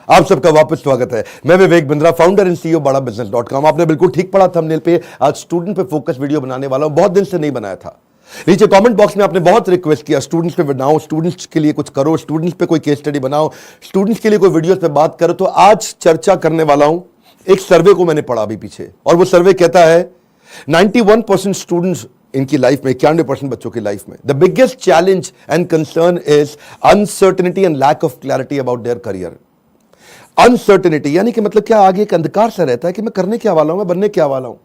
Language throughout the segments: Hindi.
आप सबका वापस स्वागत है। मैं Vivek Bindra, founder and CEO badabusiness.com। आपने बिल्कुल ठीक पढ़ा थंबनेल पे। आज स्टूडेंट पे फोकस वीडियो बनाने वाला हूं, बहुत दिन से नहीं बनाया था। नीचे कमेंट बॉक्स में आपने बहुत रिक्वेस्ट किया स्टूडेंट्स पे बनाओ, स्टूडेंट्स के लिए कुछ करो, स्टूडेंट्स पे कोई केस स्टडी बनाओ, स्टूडेंट्स के लिए कोई वीडियोस पे बात करो। तो आज चर्चा करने वाला हूं एक सर्वे को मैंने पढ़ा अभी पीछे, और वो सर्वे कहता है 91% स्टूडेंट्स इनकी लाइफ में, 91% बच्चों की लाइफ में, the biggest challenge and concern is uncertainty and lack of clarity about their career. Uncertainty यानी कि मतलब क्या, आगे एक अंधकार सा रहता है कि मैं करने क्या वाला हूं, मैं बनने क्या वाला हूं।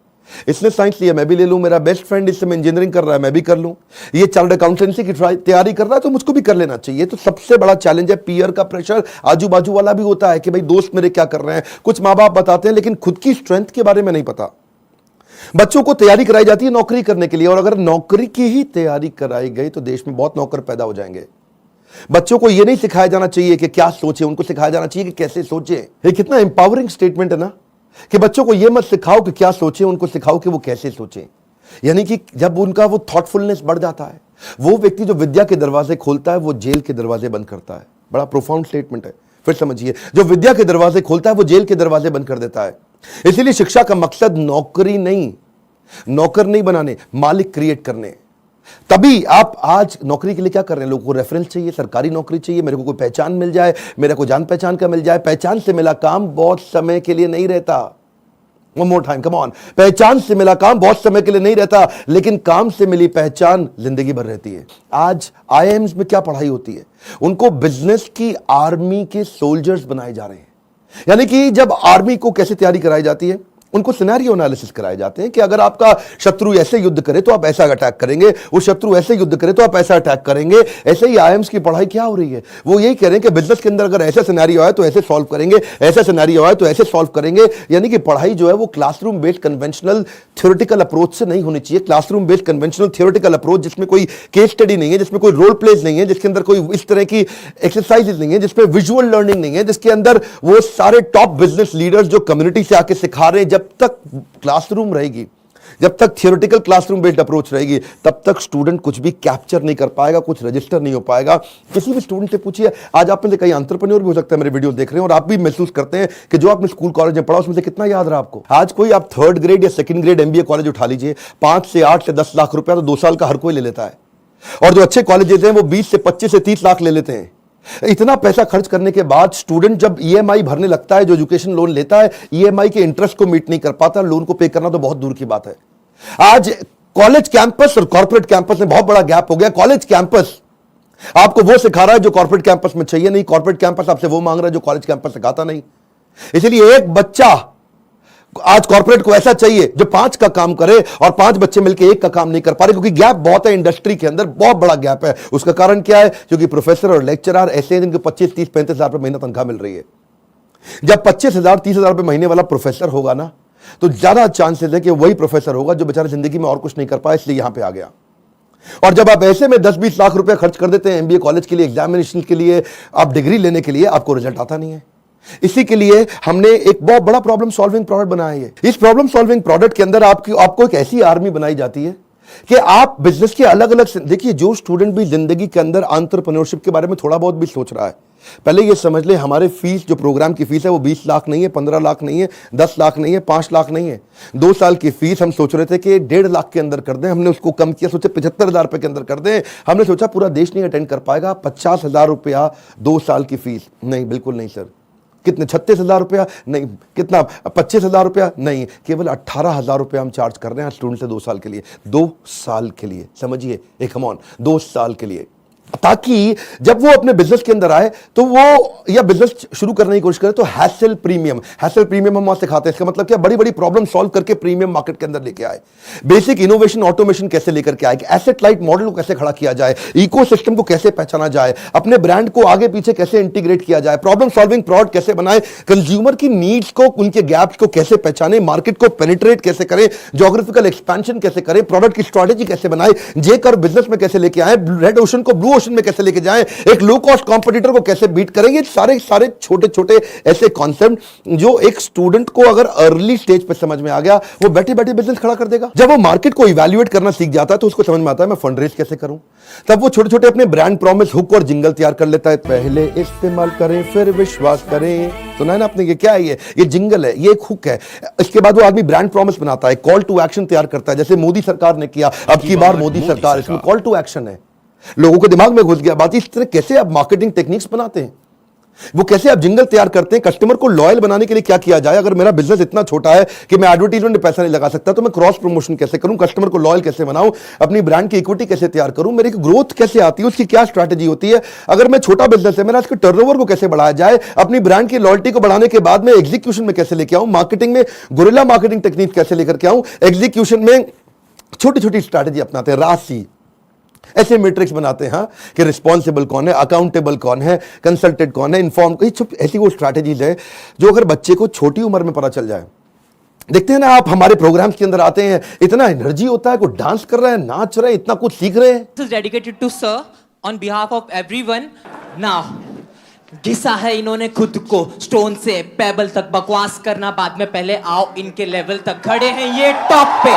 इसने साइंस लिया, मैं भी ले लूं, मेरा बेस्ट फ्रेंड इस समय इंजीनियरिंग कर रहा है, मैं भी कर लूं, ये चार्टर्ड अकाउंटेंसी की तैयारी कर रहा है तो मुझको भी कर लेना चाहिए। तो सबसे बड़ा चैलेंज है पीयर का प्रेशर। आजू बाजू वाला भी होता है कि भाई दोस्त मेरे क्या कर रहे हैं, कुछ माँ बाप बताते हैं, लेकिन खुद की स्ट्रेंथ के बारे में नहीं पता। बच्चों को तैयारी कराई जाती है नौकरी करने के लिए, और अगर नौकरी की ही तैयारी कराई गई तो देश में बहुत नौकर पैदा हो जाएंगे। बच्चों को यह नहीं सिखाया जाना चाहिए कि क्या सोचे, उनको सिखाया जाना चाहिए कि कैसे सोचे। ये कितना इंपावरिंग स्टेटमेंट है ना, कि बच्चों को यह मत सिखाओ कि क्या सोचे, उनको सिखाओ कि वो कैसे सोचे। यानी कि जब उनका वो थॉटफुलनेस बढ़ जाता है, वो व्यक्ति जो विद्या के दरवाजे खोलता है वो जेल के दरवाजे बंद करता है। बड़ा प्रोफाउंड स्टेटमेंट है, फिर समझिए। जो विद्या के दरवाजे खोलता है वो जेल के दरवाजे बंद कर देता है। इसीलिए शिक्षा का मकसद नौकरी नहीं, नौकर नहीं बनाने, मालिक क्रिएट करने। तभी आप आज नौकरी के लिए क्या कर रहे हैं, लोगों को रेफरेंस चाहिए, सरकारी नौकरी चाहिए, मेरे को कोई पहचान मिल जाए, मेरा को जान पहचान का मिल जाए। पहचान से मिला काम बहुत समय के लिए नहीं रहता। One more time, come on. पहचान से मिला काम बहुत समय के लिए नहीं रहता, लेकिन काम से मिली पहचान जिंदगी भर रहती है। आज आईआईएम्स में क्या पढ़ाई होती है, उनको बिजनेस की आर्मी के सोल्जर्स बनाए जा रहे हैं। यानी कि जब आर्मी को कैसे तैयारी कराई जाती है, उनको सिनेरियो एनालिसिस कराए जाते हैं कि अगर आपका शत्रु ऐसे युद्ध करे तो आप ऐसा अटैक करेंगे, वो शत्रु ऐसे युद्ध करे तो आप ऐसा अटैक करेंगे। ऐसे ही आईएम्स की पढ़ाई क्या हो रही है, वो यही कह रहे हैं कि बिजनेस के अंदर अगर ऐसा सिनेरियो आए तो ऐसे सॉल्व करेंगे, ऐसा सिनेरियो आए तो ऐसे सॉल्व करेंगे। यानी कि पढ़ाई जो है वो classroom based conventional theoretical approach से नहीं होनी चाहिए। Classroom based conventional theoretical approach जिसमें कोई केस स्टडी नहीं है, जिसमें कोई रोल प्लेज नहीं है, जिसके अंदर कोई इस तरह की एक्सरसाइजेज नहीं है, जिसमें विजुअल लर्निंग नहीं है, जिसके अंदर वो सारे टॉप बिजनेस लीडर्स जो कम्युनिटी से आके सिखा रहे हैं। जब तक क्लासरूम रहेगी, जब तक थियोरेटिकल क्लासरूम बेस्ड अप्रोच रहेगी, तब तक स्टूडेंट कुछ भी कैप्चर नहीं कर पाएगा, कुछ रजिस्टर नहीं हो पाएगा। किसी भी स्टूडेंट से पूछिए, आज आप में से कई एंटरप्रेन्योर भी हो सकता है मेरे वीडियो देख रहे हैं, और आप भी महसूस करते हैं कि जो आपने स्कूल कॉलेज में पढ़ा उसमें से कितना याद रहा आपको। आज कोई आप 3rd ग्रेड या 2nd ग्रेड एमबीए कॉलेज उठा लीजिए, 5 से 8 से 10 लाख रुपया तो 2 साल का हर कोई ले लेता है, और जो अच्छे कॉलेजेस हैं वो 20 से 25 से 30 लाख ले लेते हैं। इतना पैसा खर्च करने के बाद स्टूडेंट जब ईएमआई भरने लगता है, जो एजुकेशन लोन लेता है, ईएमआई के इंटरेस्ट को मीट नहीं कर पाता, लोन को पे करना तो बहुत दूर की बात है। आज कॉलेज कैंपस और कॉर्पोरेट कैंपस में बहुत बड़ा गैप हो गया। कॉलेज कैंपस आपको वो सिखा रहा है जो कॉर्पोरेट कैंपस में चाहिए नहीं, कॉर्पोरेट कैंपस आपसे वो मांग रहा है जो कॉलेज कैंपस सिखाता नहीं। इसलिए एक बच्चा आज कॉर्पोरेट को ऐसा चाहिए जो 5 का काम करे, और 5 बच्चे मिलकर 1 का काम नहीं कर पा रहे, क्योंकि गैप बहुत है इंडस्ट्री के अंदर, बहुत बड़ा गैप है। उसका कारण क्या है, क्योंकि प्रोफेसर और लेक्चरर ऐसे हैं जिनको 25, 30, 35 हजार रुपए महीना तनख्वाह मिल रही है। जब 25,000, 30,000 रुपए महीने वाला प्रोफेसर होगा ना, तो ज्यादा चांसेस है कि वही प्रोफेसर होगा जो बेचारा जिंदगी में और कुछ नहीं कर पाया, इसलिए यहां पर आ गया। और जब आप ऐसे में 10-20 लाख रुपए खर्च कर देते हैं एमबीए कॉलेज के लिए, एग्जामिनेशन के लिए, आप डिग्री लेने के लिए, आपको रिजल्ट आता नहीं है। इसी के लिए हमने एक बहुत बड़ा प्रॉब्लम सॉल्विंग प्रोडक्ट बनाया है। इस प्रॉब्लम सॉल्विंग प्रोडक्ट के अंदर आपको एक ऐसी आर्मी बनाई जाती है कि आप बिजनेस के अलग अलग, देखिए जो स्टूडेंट भी जिंदगी के अंदर एंटरप्रेन्योरशिप के बारे में थोड़ा बहुत भी सोच रहा है, पहले ये समझ ले हमारे फीस, जो प्रोग्राम की फीस है वो 20 लाख नहीं है, 15 लाख नहीं है, 10 लाख नहीं है, 5 लाख नहीं है। 2 साल की फीस हम सोच रहे थे कि 1.5 लाख के अंदर कर दें, हमने उसको कम किया, सोचे 75,000 रुपए के अंदर कर दें। हमने सोचा पूरा देश नहीं अटेंड कर पाएगा, 50,000 रुपया 2 साल की फीस। नहीं, बिल्कुल नहीं सर। कितने, 36,000 रुपया? नहीं। कितना, 25,000 रुपया? नहीं, केवल 18,000 रुपया हम चार्ज कर रहे हैं स्टूडेंट से 2 साल के लिए। 2 साल के लिए, समझिए, एक कम ऑन 2 साल के लिए, ताकि जब वो अपने बिजनेस के अंदर आए तो वो, या बिजनेस शुरू करने की कोशिश करे तो हैसल प्रीमियम हम वहां सिखाते हैं। इसका मतलब क्या, बड़ी बड़ी प्रॉब्लम सॉल्व करके प्रीमियम मार्केट के अंदर लेके आए, बेसिक इनोवेशन ऑटोमेशन कैसे लेकर के आए, एसेट लाइट मॉडल को कैसे खड़ा किया जाए, इकोसिस्टम को कैसे पहचाना जाए, अपने ब्रांड को आगे पीछे कैसे इंटीग्रेट किया जाए, प्रॉब्लम सॉल्विंग प्रोडक्ट कैसे बनाए, कंज्यूमर की नीड्स को, उनके गैप्स को कैसे पहचाने, मार्केट को पेनिट्रेट कैसे करें, ज्योग्राफिकल एक्सपेंशन कैसे करें, प्रोडक्ट की स्ट्रेटेजी कैसे बनाए, जे कर बिजनेस में कैसे लेके आए, रेड ओशन को ब्लू प्रमोशन में कैसे लेके जाएं, एक लो कॉस्ट कॉम्पिटिटर को कैसे बीट करेंगे, सारे सारे छोटे छोटे ऐसे कॉन्सेप्ट जो एक स्टूडेंट को अगर अर्ली स्टेज पे समझ में आ गया, वो बैठे बैठे बिजनेस खड़ा कर देगा। जब वो मार्केट को इवैल्यूएट करना सीख जाता है तो उसको समझ में आता है मैं फंड रेज कैसे करूं। तब वो छोटे छोटे अपने ब्रांड प्रॉमिस, हुक और जिंगल तैयार कर लेता है। पहले इस्तेमाल करें फिर विश्वास करें, सुना है ना आपने? ये क्या है? ये जिंगल है, ये एक हुक है। इसके बाद वो आदमी ब्रांड प्रॉमिस बनाता है, कॉल टू एक्शन तैयार करता है, जैसे मोदी सरकार ने किया, अब की बार मोदी सरकार, इसमें कॉल टू एक्शन है। लोगों के दिमाग में घुस गया बात। इस तरह कैसे आप मार्केटिंग टेक्निक्स बनाते हैं, वो कैसे आप जिंगल तैयार करते हैं, कस्टमर को लॉयल बनाने के लिए क्या किया जाए। अगर मेरा बिजनेस इतना छोटा है कि मैं एडवर्टाइजमेंट में पैसा नहीं लगा सकता, तो मैं क्रॉस प्रमोशन कैसे करूं, कस्टमर को लॉयल कैसे बनाऊं, अपनी ब्रांड की इक्विटी कैसे तैयार करूं, मेरी ग्रोथ कैसे आती है, उसकी क्या स्ट्रैटेजी होती है। अगर मैं छोटा बिजनेस है, मेरा इसके टर्नओवर को कैसे बढ़ाया जाए, अपनी ब्रांड की लॉयल्टी को बढ़ाने के बाद में एग्जीक्यूशन में कैसे लेके आऊं, मार्केटिंग में गुरिल्ला मार्केटिंग टेक्निक कैसे लेकर के आऊं, एग्जीक्यूशन में छोटी छोटी स्ट्रैटेजी अपनाते हैं, राशि ऐसे मैट्रिक्स बनाते हैं कि रिस्पॉन्सिबल कौन है, अकाउंटेबल कौन है, कंसल्टेड कौन है, इन्फॉर्म, ऐसी वो स्ट्रैटेजीज है जो अगर बच्चे को छोटी उम्र में पता चल जाए। देखते हैं ना आप, हमारे प्रोग्राम्स के अंदर आते हैं, इतना एनर्जी होता है, कोई डांस कर रहा है, नाच रहे हैं, इतना कुछ सीख रहे हैं। This is dedicated to sir on behalf of everyone. Now, घिसा है इन्होंने खुद को स्टोन से पेबल तक, बकवास करना बाद में, पहले आओ इनके लेवल तक। खड़े हैं ये टॉप पे,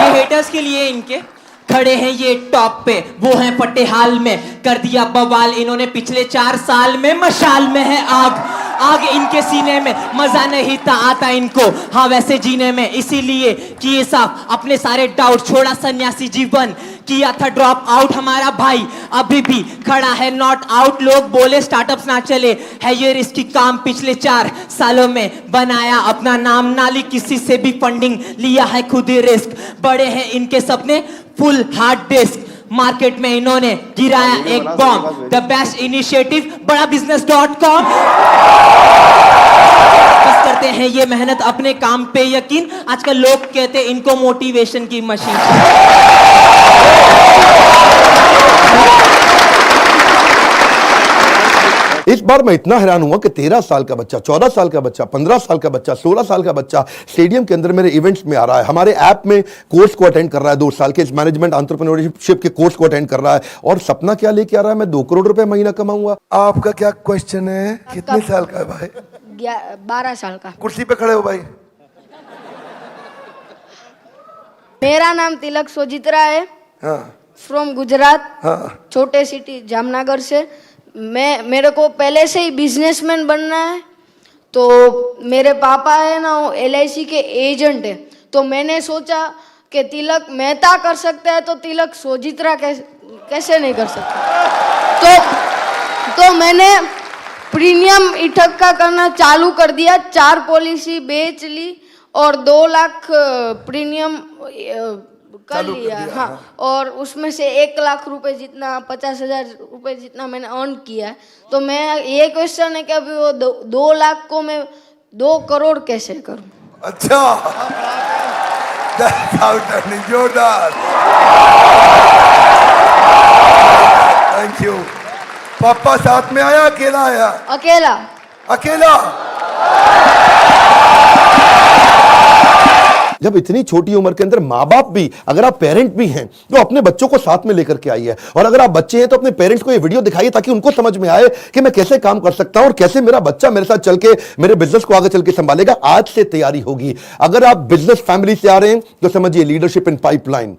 ये हेटर्स के लिए इनके खड़े हैं ये टॉप पे, वो हैं फटे हाल में, कर दिया बवाल इन्होंने पिछले 4 साल में। मशाल में है आग, आग इनके सीने में, मजा नहीं था आता इनको हाँ वैसे जीने में, इसीलिए किए साफ अपने सारे डाउट, छोड़ा सन्यासी जीवन, किया था ड्रॉप आउट हमारा भाई, अभी भी खड़ा है नॉट आउट। लोग बोले स्टार्टअप्स ना चले, है ये रिस्की काम, पिछले 4 सालों में बनाया अपना नाम, नाली किसी से भी फंडिंग, लिया है खुद ही रिस्क, बड़े हैं इनके सपने फुल हार्ड डिस्क, मार्केट में इन्होंने गिराया एक बॉम्ब, द बेस्ट इनिशिएटिव बड़ा business.com। बस करते हैं ये मेहनत अपने काम पे यकीन, आजकल लोग कहते हैं इनको मोटिवेशन की मशीन। इस बार मैं इतना हैरान हुआ कि 13 साल का बच्चा, 14 साल का बच्चा, 15 साल का बच्चा, 16 साल का बच्चा स्टेडियम के अंदर मेरे इवेंट्स में आ रहा है, हमारे ऐप में कोर्स को अटेंड कर रहा है, 2 साल के इस मैनेजमेंट एंटरप्रेन्योरशिप के कोर्स को अटेंड कर रहा है, और सपना क्या लेके आ रहा है, मैं 2 करोड़ रुपए महीना कमाऊंगा। आपका क्या क्वेश्चन है? कितने साल का है भाई? 12 साल का। कुर्सी पे खड़े हो भाई। मेरा नाम तिलक सोजित्रा है, फ्रॉम गुजरात, छोटे सिटी जामनगर से। मेरे को पहले से ही बिजनेसमैन बनना है, तो मेरे पापा है ना वो LIC के एजेंट है, तो मैंने सोचा कि तिलक मेहता कर सकता है तो तिलक सोजित्रा कैसे नहीं कर सकता। तो मैंने प्रीमियम इकट्ठा करना चालू कर दिया, 4 पॉलिसी बेच ली और 2 लाख प्रीमियम कर लिया। हाँ, और उसमें से 1 लाख रुपए जितना, 50,000 रुपए जितना मैंने अर्न किया है। तो मैं ये क्वेश्चन है कि अभी वो 2 लाख को मैं 2 करोड़ कैसे करूं? अच्छा, जोरदार, थैंक यू। पापा साथ में आया, अकेला आया? अकेला। अकेला। जब इतनी छोटी उम्र के अंदर माँ बाप भी, अगर आप पेरेंट भी हैं तो अपने बच्चों को साथ में लेकर के आइए, और अगर आप बच्चे हैं तो अपने पेरेंट्स को ये वीडियो दिखाइए ताकि उनको समझ में आए कि मैं कैसे काम कर सकता हूं और कैसे मेरा बच्चा मेरे साथ चल के मेरे बिजनेस को आगे चल के संभालेगा। आज से तैयारी होगी। अगर आप बिजनेस फैमिली से आ रहे हैं तो समझिए लीडरशिप इन पाइपलाइन।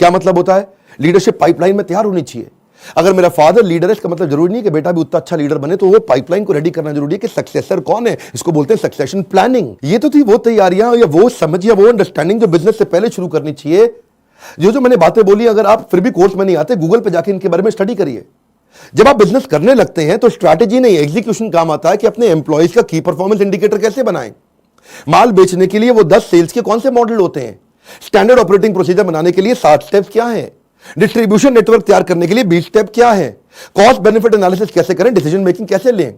क्या मतलब होता है? लीडरशिप पाइपलाइन में तैयार होनी चाहिए। अगर मेरा फादर लीडर है, इसका मतलब जरूरी नहीं कि बेटा भी उतना अच्छा लीडर बने, तो वो पाइपलाइन को रेडी करना जरूरी है कि सक्सेसर कौन है, इसको बोलते हैं सक्सेशन प्लानिंग। ये तो थी वो तैयारियां या वो समझ या वो अंडरस्टैंडिंग जो बिजनेस से पहले शुरू करनी चाहिए। जो मैंने बातें बोली, अगर आप फिर भी कोर्स में नहीं आते, गूगल पे जाके इनके बारे में स्टडी करिए। जब आप बिजनेस करने लगते हैं तो स्ट्रैटेजी नहीं, एग्जीक्यूशन काम आता है कि अपने एम्प्लॉयज का की परफॉर्मेंस इंडिकेटर कैसे बनाएं। माल बेचने के लिए वो 10 सेल्स के कौन से मॉडल होते हैं, स्टैंडर्ड ऑपरेटिंग प्रोसीजर बनाने के लिए 7 स्टेप्स क्या है, डिस्ट्रीब्यूशन नेटवर्क तैयार करने के लिए 20 स्टेप क्या है, कॉस्ट बेनिफिट एनालिसिस कैसे करें, डिसीजन मेकिंग कैसे लें।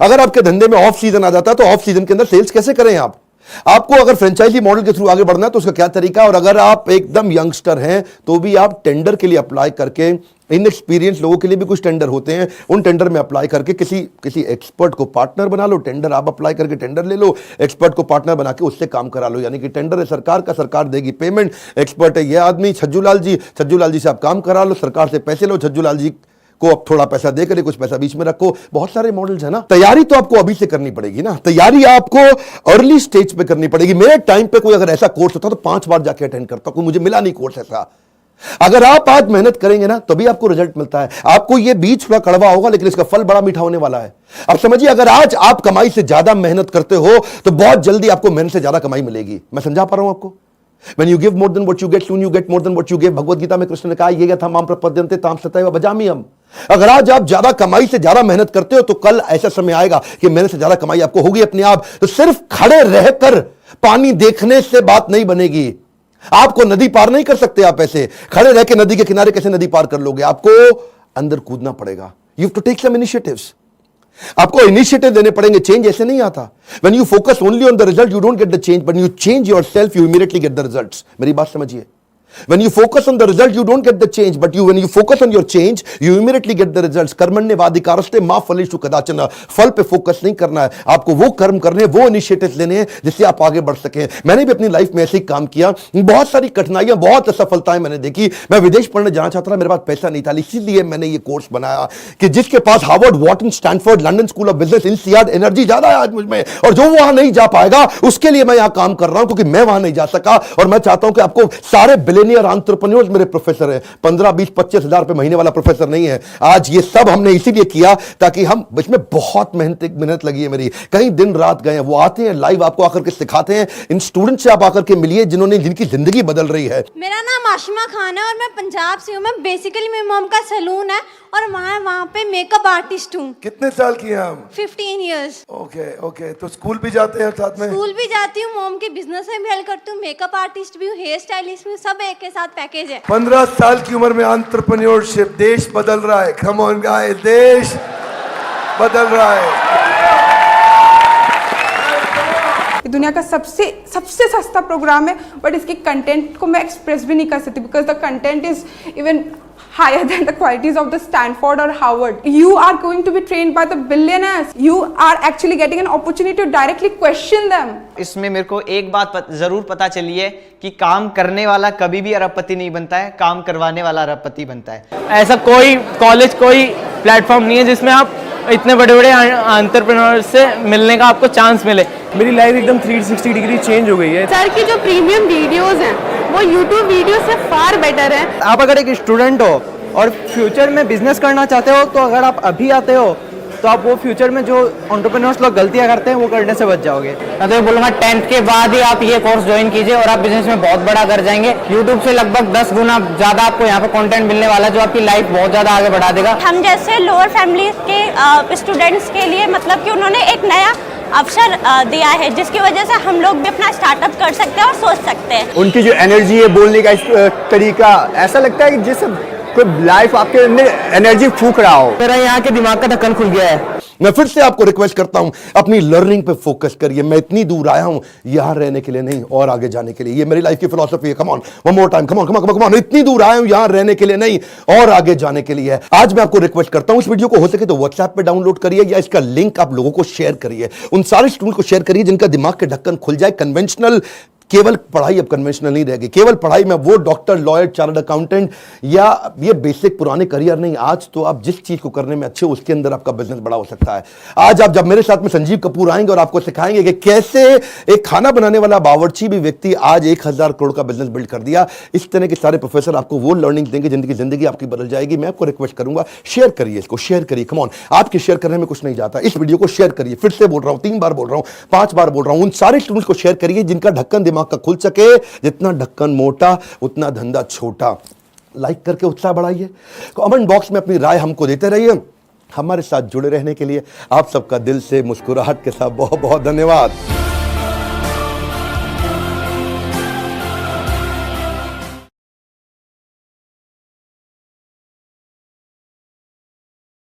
अगर आपके धंधे में ऑफ सीजन आ जाता है तो ऑफ सीजन के अंदर सेल्स कैसे करें आपको अगर फ्रेंचाइजी मॉडल के थ्रू आगे बढ़ना है तो उसका क्या तरीका, और अगर आप एकदम यंगस्टर हैं तो भी आप टेंडर के लिए अप्लाई करके इनएक्सपीरियंस लोगों के लिए भी कुछ टेंडर होते हैं, उन टेंडर में अप्लाई करके किसी एक्सपर्ट को पार्टनर बना लो। टेंडर आप अप्लाई करके टेंडर ले लो, एक्सपर्ट को पार्टनर बना के उससे काम करा लो। यानी कि टेंडर है सरकार का, सरकार देगी पेमेंट, एक्सपर्ट है ये आदमी छज्जू लाल जी से आप काम करा लो, सरकार से पैसे लो, छज्जू लाल जी को अब थोड़ा पैसा देकर कुछ पैसा बीच में रखो। बहुत सारे मॉडल्स है ना। तैयारी तो आपको अभी से करनी पड़ेगी ना, तैयारी आपको अर्ली स्टेज पे करनी पड़ेगी। मेरे टाइम पे कोई अगर ऐसा कोर्स होता तो 5 बार जाके अटेंड करता, कोई मुझे मिला नहीं कोर्स ऐसा। अगर आप आज मेहनत करेंगे ना तभी आपको रिजल्ट मिलता है। आपको ये बीज थोड़ा कड़वा होगा लेकिन इसका फल बड़ा मीठा होने वाला है। अब समझिए, अगर आज आप कमाई से ज्यादा मेहनत करते हो तो बहुत जल्दी आपको मेहनत से ज्यादा कमाई मिलेगी। मैं समझा पा रहा हूं आपको? When you give more than what you get, soon you get more than what you give। Bhagavad Gita में कृष्ण ने कहा ये क्या था, माम प्रपद्यन्ते ताम सतैव भजाम्यहम्। अगर आज आप ज्यादा कमाई से ज्यादा मेहनत करते हो तो कल ऐसा समय आएगा कि मेहनत से ज्यादा कमाई आपको होगी अपने आप। तो सिर्फ खड़े रहकर पानी देखने से बात नहीं बनेगी। आपको नदी पार नहीं कर सकते आप ऐसे खड़े रह के। नदी के किनारे कैसे नदी पार कर लोगे? आपको अंदर कूदना पड़ेगा। You have to take some initiatives. आपको इनिशिएटिव देने पड़ेंगे। चेंज ऐसे नहीं आता। When you focus only on the result you don't get the change, but you change yourself you immediately get the results. मेरी बात समझिए। When you focus on the result, you don't get the change, but when you focus on your change, you immediately get the results। कर्मण्येवाधिकारस्ते मा फलेषु कदाचन। फल पे फोकस नहीं करना है आपको, वो कर्म करने, वो इनिशिएटिव लेने हैं जिससे आप आगे बढ़ सकें। मैंने भी अपनी लाइफ में ऐसे ही काम किया। बहुत सारी कठिनाइयां, बहुत असफलताएं मैंने देखी। मैं विदेश पढ़ने जाना चाहता था, मेरे पास पैसा नहीं था, इसीलिए मैंने ये कोर्स बनाया कि जिसके पास Harvard, Wharton, Stanford, London school of business, INSEAD energy ज्यादा है आज मुझ में, और जो वहां नहीं जा पाएगा उसके लिए मैं यहां काम कर रहा हूं क्योंकि मैं वहां नहीं जा सका। और मैं चाहता हूं कि आपको सारे बिलियनियर एंटरप्रेन्योर्स मेरे प्रोफेसर हैं। 15, 20, 25 हजार रुपए महीने वाला प्रोफेसर नहीं है आज। ये सब हमने इसीलिए किया ताकि हम, इसमें बहुत मेहनत लगी है मेरी, कई दिन रात गए हैं। वो आते हैं लाइव, आपको आकर के सिखाते हैं। इन स्टूडेंट से आप आकर के मिलिए जिनकी जिंदगी बदल रही है। मेरा नाम आशिमा खान है और मैं पंजाब से हूँ। मैं बेसिकली मेरी मॉम का सैलून है और वहाँ पे मेकअप आर्टिस्ट हूँ। कितने साल की हैं आप? 15 इयर्स। ओके। तो स्कूल भी जाते हैं साथ में? स्कूल भी जाती हूँ, मॉम के बिजनेस में भी हेल्प करती हूँ, मेकअप आर्टिस्ट भी हूँ, हेयर स्टाइलिस्ट भी हूँ, सब एक के साथ पैकेज है। 15 साल की उम्र में एंटरप्रेन्योरशिप, देश बदल रहा है। कम ऑन गाइस, देश बदल रहा है। ये दुनिया का सबसे सस्ता प्रोग्राम है, बट इसके कंटेंट को मैं एक्सप्रेस भी नहीं कर सकती because the content is even higher than the qualities of the Stanford or Harvard. You are going to be trained by the billionaires. You are actually getting an opportunity to directly question them. इसमें मेरे को एक बात जरूर पता चली है कि काम करने वाला कभी भी अरबपति नहीं बनता है, काम करवाने वाला अरबपति बनता है। ऐसा कोई कॉलेज, कोई प्लेटफॉर्म नहीं है जिसमें आप इतने बड़े बड़े एंटरप्रेन्योर से मिलने का आपको चांस मिले। मेरी लाइफ एकदम 360 डिग्री चेंज हो गई है। सर की जो प्रीमियम वीडियोस हैं वो यूट्यूब वीडियो से फार बेटर है। आप अगर एक स्टूडेंट हो और फ्यूचर में बिजनेस करना चाहते हो तो अगर आप अभी आते हो तो आप वो फ्यूचर में जो एंटरप्रेन्योर्स लोग गलतियां करते हैं वो करने से बच जाओगे। मैं तो बोलूँगा 10th के बाद ही आप ये कोर्स ज्वाइन कीजिए और आप बिजनेस में बहुत बड़ा कर जाएंगे। यूट्यूब से लगभग 10 गुना ज्यादा आपको यहाँ पे कंटेंट मिलने वाला है जो आपकी लाइफ बहुत ज्यादा आगे बढ़ा देगा। हम जैसे लोअर फैमिली के स्टूडेंट्स के लिए मतलब कि उन्होंने एक नया अवसर दिया है जिसकी वजह से हम लोग भी अपना स्टार्टअप कर सकते हैं और सोच सकते हैं। उनकी जो एनर्जी है, बोलने का तरीका, ऐसा लगता है कि जैसे कोई लाइफ आपके अंदर एनर्जी फूंक रहा हो। मेरा यहाँ के दिमाग का ढक्कन खुल गया है। मैं फिर से आपको रिक्वेस्ट करता हूं, अपनी लर्निंग पे फोकस करिए। मैं इतनी दूर आया हूं यहां रहने के लिए नहीं, और आगे जाने के लिए। ये मेरी लाइफ की फिलॉसफी है। Come on, one more time, come on. इतनी दूर आया हूं यहां रहने के लिए नहीं, और आगे जाने के लिए। आज मैं आपको रिक्वेस्ट करता हूं, इस वीडियो को हो सके तो व्हाट्सएप पे डाउनलोड करिए या इसका लिंक आप लोगों को शेयर करिए। उन सारे स्टूडेंट को शेयर करिए जिनका दिमाग के ढक्कन खुल जाए। कन्वेंशनल केवल पढ़ाई अब कन्वेंशनल नहीं रहेगी। केवल पढ़ाई में वो डॉक्टर, लॉयर, चार्टर्ड अकाउंटेंट या ये बेसिक पुराने करियर नहीं। आज तो आप जिस चीज को करने में अच्छे हो उसके अंदर आपका बिजनेस बड़ा हो सकता है। आज आप जब मेरे साथ में संजीव कपूर आएंगे और आपको सिखाएंगे कि कैसे एक खाना बनाने वाला बावर्ची भी व्यक्ति आज 1000 करोड़ का बिजनेस बिल्ड कर दिया। इस तरह के सारे प्रोफेसर आपको वो लर्निंग देंगे जिंदगी आपकी बदल जाएगी। मैं आपको रिक्वेस्ट करूंगा, शेयर करिए इसको, शेयर करिए। कम ऑन, आपके शेयर करने में कुछ नहीं जाता। इस वीडियो को शेयर करिए। फिर से बोल रहा हूं, 3 बार बोल रहा हूं, 5 बार बोल रहा हूं। उन सारे स्टूडेंट्स को शेयर करिए जिनका ढक्कन दिमाग का खुल सके। जितना ढक्कन मोटा उतना धंधा छोटा। लाइक करके उत्साह बढ़ाइए। कमेंट बॉक्स में अपनी राय हमको देते रहिए। हमारे साथ जुड़े रहने के लिए आप सबका दिल से मुस्कुराहट के साथ बहुत बहुत धन्यवाद।